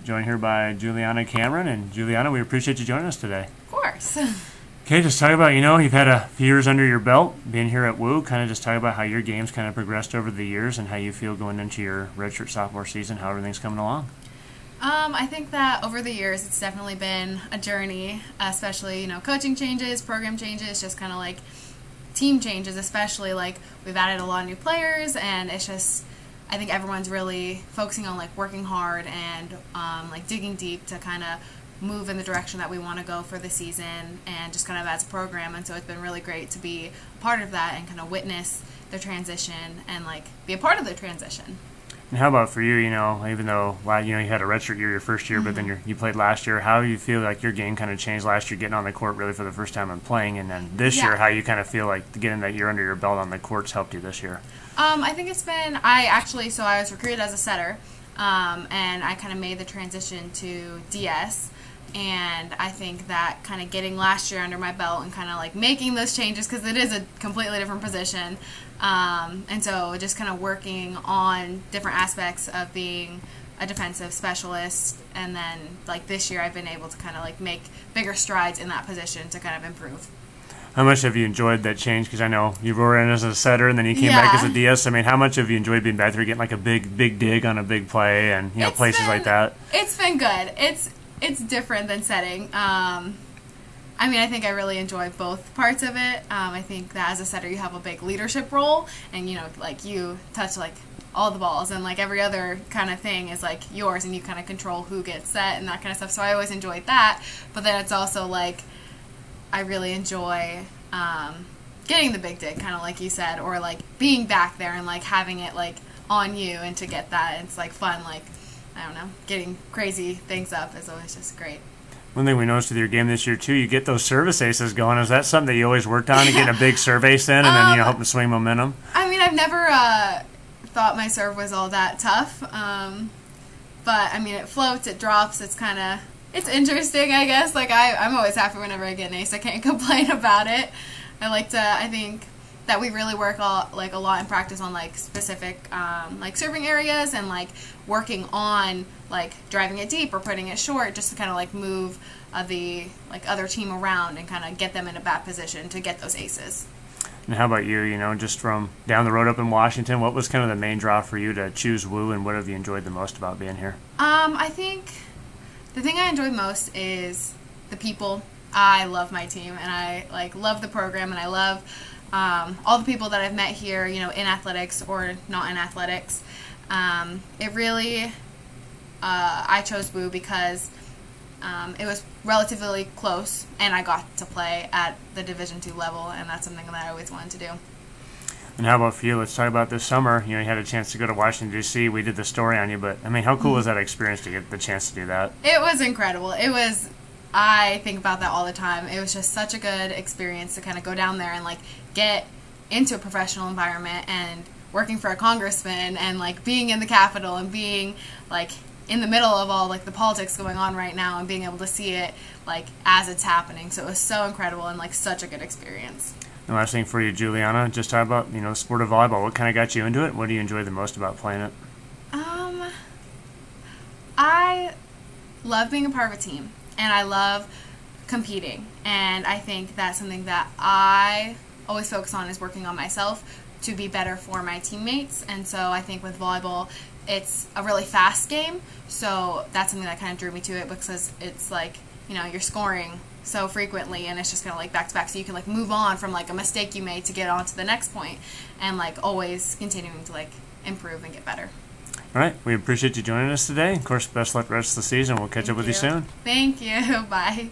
joined here by Juliana Cameron. And Juliana, we appreciate you joining us today. Of course. Okay, just talk about, you've had a few years under your belt being here at WOU. Kind of just talk about how your game's kind of progressed over the years and how you feel going into your redshirt sophomore season, how everything's coming along. I think that over the years it's definitely been a journey, especially, coaching changes, program changes, just kind of like team changes, especially like we've added a lot of new players, and it's just, I think everyone's really focusing on like working hard and like digging deep to kind of move in the direction that we want to go for the season and just kind of as a program. And so it's been really great to be a part of that and kind of witness the transition and like be a part of the transition. And how about for you, even though you had a redshirt year your first year, but then you played last year, how do you feel like your game kind of changed last year, getting on the court really for the first time and playing, and then this year, how you kind of feel like getting that year under your belt on the courts helped you this year? I think it's been, I was recruited as a setter, and I kind of made the transition to DS. And I think that kind of getting last year under my belt and kind of like making those changes, because it is a completely different position, and so just kind of working on different aspects of being a defensive specialist, and then like this year I've been able to kind of like make bigger strides in that position to kind of improve. How much have you enjoyed that change? Because I know you were in as a setter and then you came back as a DS. I mean, how much have you enjoyed being back there, getting like a big dig on a big play and places like that? It's been good. It's different than setting. I think I really enjoy both parts of it. I think that as a setter you have a big leadership role, and like you touch like all the balls, and like every other kind of thing is like yours, and you kind of control who gets set and that kind of stuff. So I always enjoyed that. But then it's also like I really enjoy getting the big dig, kind of like you said, or like being back there and like having it like on you, and to get that, it's like fun, like I don't know, getting crazy things up is always just great. One thing we noticed with your game this year too, you get those service aces going. Is that something that you always worked on, to get a big serve ace in, and then help them swing momentum? I've never thought my serve was all that tough, but it floats, it drops, it's interesting, I guess. Like I'm always happy whenever I get an ace. I can't complain about it. I think that we really work a lot in practice on like specific like serving areas, and like working on like driving it deep or putting it short, just to kind of like move the like other team around and kind of get them in a bad position to get those aces. And how about you? Just from down the road up in Washington, what was kind of the main draw for you to choose WOU, and what have you enjoyed the most about being here? I think the thing I enjoy most is the people. I love my team, and I like love the program, and I love all the people that I've met here, in athletics or not in athletics. It really, I chose WOU because it was relatively close, and I got to play at the Division II level, and that's something that I always wanted to do. And how about for you? Let's talk about this summer. You had a chance to go to Washington, D.C. We did the story on you, but how cool was that experience to get the chance to do that? It was incredible. I think about that all the time. It was just such a good experience to kind of go down there and like get into a professional environment, and working for a congressman, and like being in the Capitol, and being like in the middle of all like the politics going on right now, and being able to see it like as it's happening. So it was so incredible and like such a good experience. And last thing for you, Juliana, just talk about the sport of volleyball. What kind of got you into it? What do you enjoy the most about playing it? I love being a part of a team, and I love competing, and I think that's something that I always focus on, is working on myself to be better for my teammates. And so I think with volleyball, it's a really fast game, so that's something that kind of drew me to it, because it's like, you're scoring so frequently, and it's just kind of like back to back, so you can like move on from like a mistake you made to get on to the next point, and like always continuing to like improve and get better. All right, we appreciate you joining us today. Of course, best luck the rest of the season. We'll catch up with you soon. Thank you. Bye.